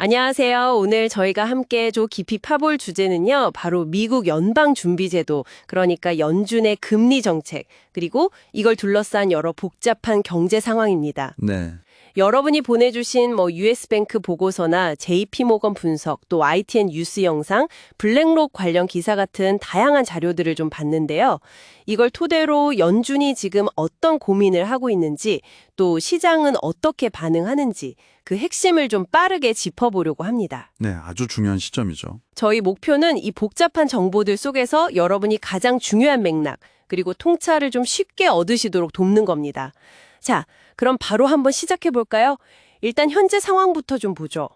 안녕하세요. 오늘 저희가 함께 좀 깊이 파볼 주제는요. 바로 미국 연방준비제도, 그러니까 연준의 금리 정책, 그리고 이걸 둘러싼 여러 복잡한 경제 상황입니다. 네. 여러분이 보내주신 US뱅크 보고서나 JP모건 분석, 또 ITN 뉴스 영상, 블랙록 관련 기사 같은 다양한 자료들을 좀 봤는데요. 이걸 토대로 연준이 지금 어떤 고민을 하고 있는지, 또 시장은 어떻게 반응하는지 그 핵심을 좀 빠르게 짚어보려고 합니다. 네, 아주 중요한 시점이죠. 저희 목표는 이 복잡한 정보들 속에서 여러분이 가장 중요한 맥락, 그리고 통찰을 좀 쉽게 얻으시도록 돕는 겁니다. 자, 그럼 바로 한번 시작해 볼까요? 일단 현재 상황부터 좀 보죠.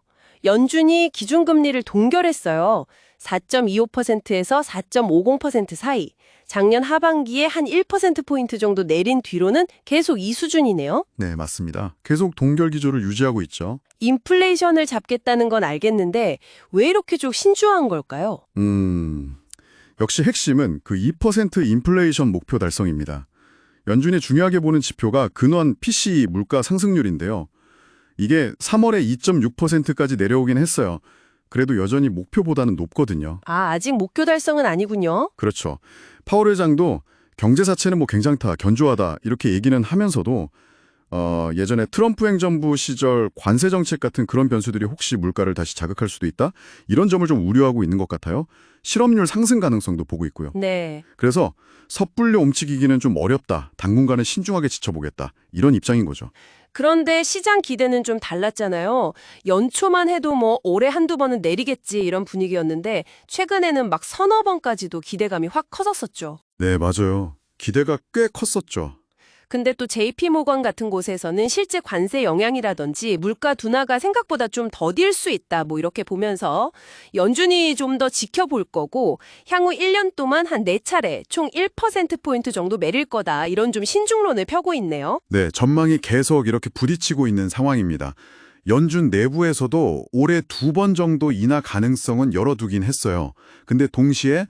연준이 기준금리를 동결했어요. 4.25%에서 4.50% 사이. 작년 하반기에 한 1%포인트 정도 내린 뒤로는 계속 이 수준이네요. 네, 맞습니다. 계속 동결 기조를 유지하고 있죠. 인플레이션을 잡겠다는 건 알겠는데 왜 이렇게 좀 신중한 걸까요? 역시 핵심은 그 2% 인플레이션 목표 달성입니다. 연준이 중요하게 보는 지표가 근원 PCE 물가 상승률인데요. 이게 3월에 2.6%까지 내려오긴 했어요. 그래도 여전히 목표보다는 높거든요. 아직 목표 달성은 아니군요. 그렇죠. 파월 회장도 경제 자체는 괜찮다, 견조하다 이렇게 얘기는 하면서도 예전에 트럼프 행정부 시절 관세 정책 같은 그런 변수들이 혹시 물가를 다시 자극할 수도 있다? 이런 점을 좀 우려하고 있는 것 같아요. 실업률 상승 가능성도 보고 있고요. 네. 그래서 섣불리 움직이기는 좀 어렵다. 당분간은 신중하게 지켜보겠다. 이런 입장인 거죠. 그런데 시장 기대는 좀 달랐잖아요. 연초만 해도 올해 한두 번은 내리겠지 이런 분위기였는데 최근에는 막 서너 번까지도 기대감이 확 커졌었죠. 네, 맞아요. 기대가 꽤 컸었죠. 근데 또 JP모건 같은 곳에서는 실제 관세 영향이라든지 물가 둔화가 생각보다 좀 더딜 수 있다 이렇게 보면서 연준이 좀 더 지켜볼 거고 향후 1년 동안 한 4차례 총 1%포인트 정도 매릴 거다 이런 좀 신중론을 펴고 있네요. 네, 전망이 계속 이렇게 부딪히고 있는 상황입니다. 연준 내부에서도 올해 2번 정도 인하 가능성은 열어두긴 했어요. 근데 동시에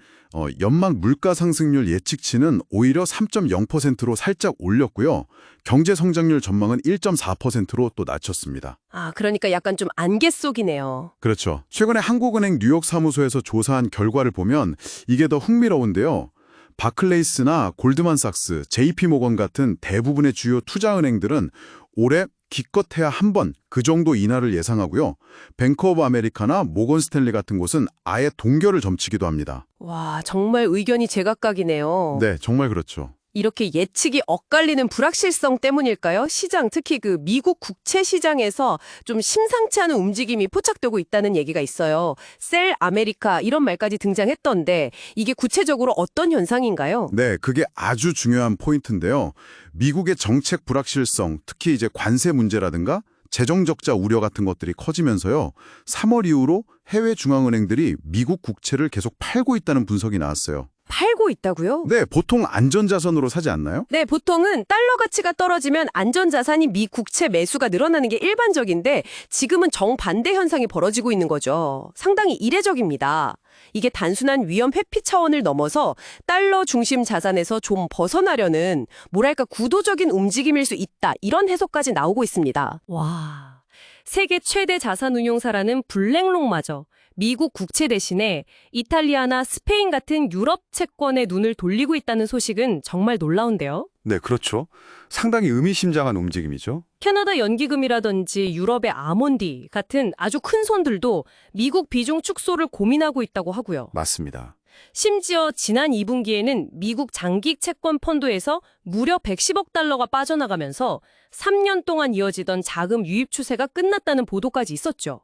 연말 물가 상승률 예측치는 오히려 3.0%로 살짝 올렸고요. 경제 성장률 전망은 1.4%로 또 낮췄습니다. 그러니까 약간 좀 안개 속이네요. 그렇죠. 최근에 한국은행 뉴욕 사무소에서 조사한 결과를 보면 이게 더 흥미로운데요. 바클레이스나 골드만삭스, JP모건 같은 대부분의 주요 투자은행들은 올해 기껏해야 한 번 그 정도 인하를 예상하고요. 뱅크 오브 아메리카나 모건 스탠리 같은 곳은 아예 동결을 점치기도 합니다. 와, 정말 의견이 제각각이네요. 네, 정말 그렇죠. 이렇게 예측이 엇갈리는 불확실성 때문일까요? 시장, 특히 그 미국 국채 시장에서 좀 심상치 않은 움직임이 포착되고 있다는 얘기가 있어요. 셀 아메리카 이런 말까지 등장했던데 이게 구체적으로 어떤 현상인가요? 네, 그게 아주 중요한 포인트인데요. 미국의 정책 불확실성, 특히 이제 관세 문제라든가 재정 적자 우려 같은 것들이 커지면서요. 3월 이후로 해외 중앙은행들이 미국 국채를 계속 팔고 있다는 분석이 나왔어요. 팔고 있다고요? 네, 보통 안전자산으로 사지 않나요? 네, 보통은 달러 가치가 떨어지면 안전자산이 미 국채 매수가 늘어나는 게 일반적인데 지금은 정반대 현상이 벌어지고 있는 거죠. 상당히 이례적입니다. 이게 단순한 위험 회피 차원을 넘어서 달러 중심 자산에서 좀 벗어나려는 뭐랄까 구도적인 움직임일 수 있다. 이런 해석까지 나오고 있습니다. 와, 세계 최대 자산운용사라는 블랙록마저 미국 국채 대신에 이탈리아나 스페인 같은 유럽 채권에 눈을 돌리고 있다는 소식은 정말 놀라운데요. 네, 그렇죠. 상당히 의미심장한 움직임이죠. 캐나다 연기금이라든지 유럽의 아몬디 같은 아주 큰 손들도 미국 비중 축소를 고민하고 있다고 하고요. 맞습니다. 심지어 지난 2분기에는 미국 장기 채권 펀드에서 무려 110억 달러가 빠져나가면서 3년 동안 이어지던 자금 유입 추세가 끝났다는 보도까지 있었죠.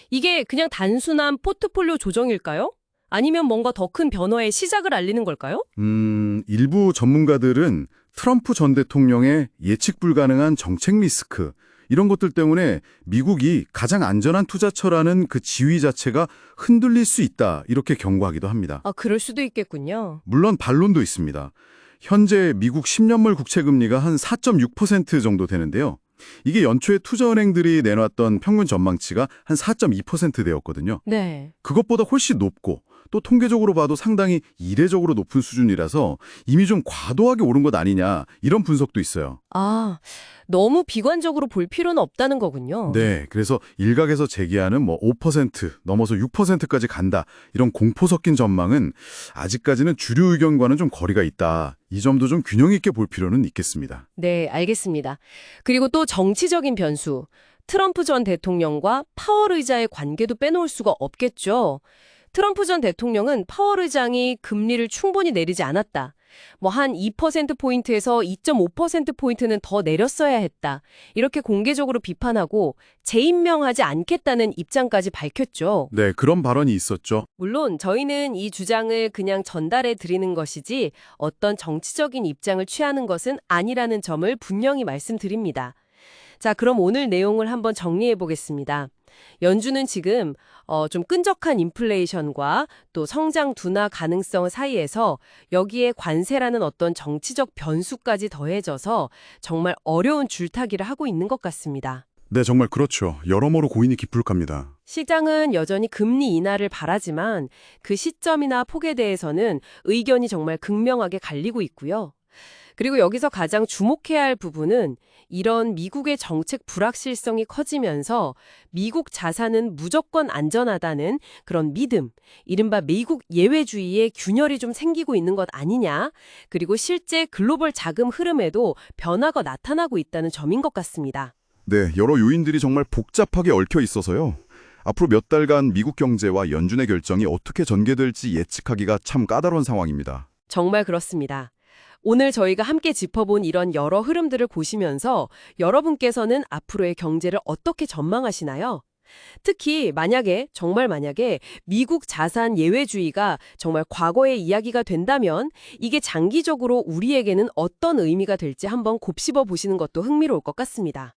이게 그냥 단순한 포트폴리오 조정일까요? 아니면 뭔가 더 큰 변화의 시작을 알리는 걸까요? 일부 전문가들은 트럼프 전 대통령의 예측 불가능한 정책 리스크, 이런 것들 때문에 미국이 가장 안전한 투자처라는 그 지위 자체가 흔들릴 수 있다, 이렇게 경고하기도 합니다. 그럴 수도 있겠군요. 물론 반론도 있습니다. 현재 미국 10년물 국채금리가 한 4.6% 정도 되는데요. 이게 연초에 투자은행들이 내놨던 평균 전망치가 한 4.2%대였거든요. 네. 그것보다 훨씬 높고 또 통계적으로 봐도 상당히 이례적으로 높은 수준이라서 이미 좀 과도하게 오른 것 아니냐 이런 분석도 있어요. 아, 너무 비관적으로 볼 필요는 없다는 거군요. 네, 그래서 일각에서 제기하는 5% 넘어서 6%까지 간다 이런 공포 섞인 전망은 아직까지는 주류 의견과는 좀 거리가 있다. 이 점도 좀 균형 있게 볼 필요는 있겠습니다. 네, 알겠습니다. 그리고 또 정치적인 변수. 트럼프 전 대통령과 파월 의자의 관계도 빼놓을 수가 없겠죠. 트럼프 전 대통령은 파월 의장이 금리를 충분히 내리지 않았다. 한 2%포인트에서 2.5%포인트는 더 내렸어야 했다. 이렇게 공개적으로 비판하고 재임명하지 않겠다는 입장까지 밝혔죠. 네, 그런 발언이 있었죠. 물론 저희는 이 주장을 그냥 전달해 드리는 것이지 어떤 정치적인 입장을 취하는 것은 아니라는 점을 분명히 말씀드립니다. 자, 그럼 오늘 내용을 한번 정리해 보겠습니다. 연준은 지금 좀 끈적한 인플레이션과 또 성장 둔화 가능성 사이에서 여기에 관세라는 어떤 정치적 변수까지 더해져서 정말 어려운 줄타기를 하고 있는 것 같습니다. 네, 정말 그렇죠. 여러모로 고인이 기풀갑니다. 시장은 여전히 금리 인하를 바라지만 그 시점이나 폭에 대해서는 의견이 정말 극명하게 갈리고 있고요. 그리고 여기서 가장 주목해야 할 부분은 이런 미국의 정책 불확실성이 커지면서 미국 자산은 무조건 안전하다는 그런 믿음, 이른바 미국 예외주의의 균열이 좀 생기고 있는 것 아니냐, 그리고 실제 글로벌 자금 흐름에도 변화가 나타나고 있다는 점인 것 같습니다. 네, 여러 요인들이 정말 복잡하게 얽혀 있어서요. 앞으로 몇 달간 미국 경제와 연준의 결정이 어떻게 전개될지 예측하기가 참 까다로운 상황입니다. 정말 그렇습니다. 오늘 저희가 함께 짚어본 이런 여러 흐름들을 보시면서 여러분께서는 앞으로의 경제를 어떻게 전망하시나요? 특히 정말 만약에 미국 자산 예외주의가 정말 과거의 이야기가 된다면 이게 장기적으로 우리에게는 어떤 의미가 될지 한번 곱씹어 보시는 것도 흥미로울 것 같습니다.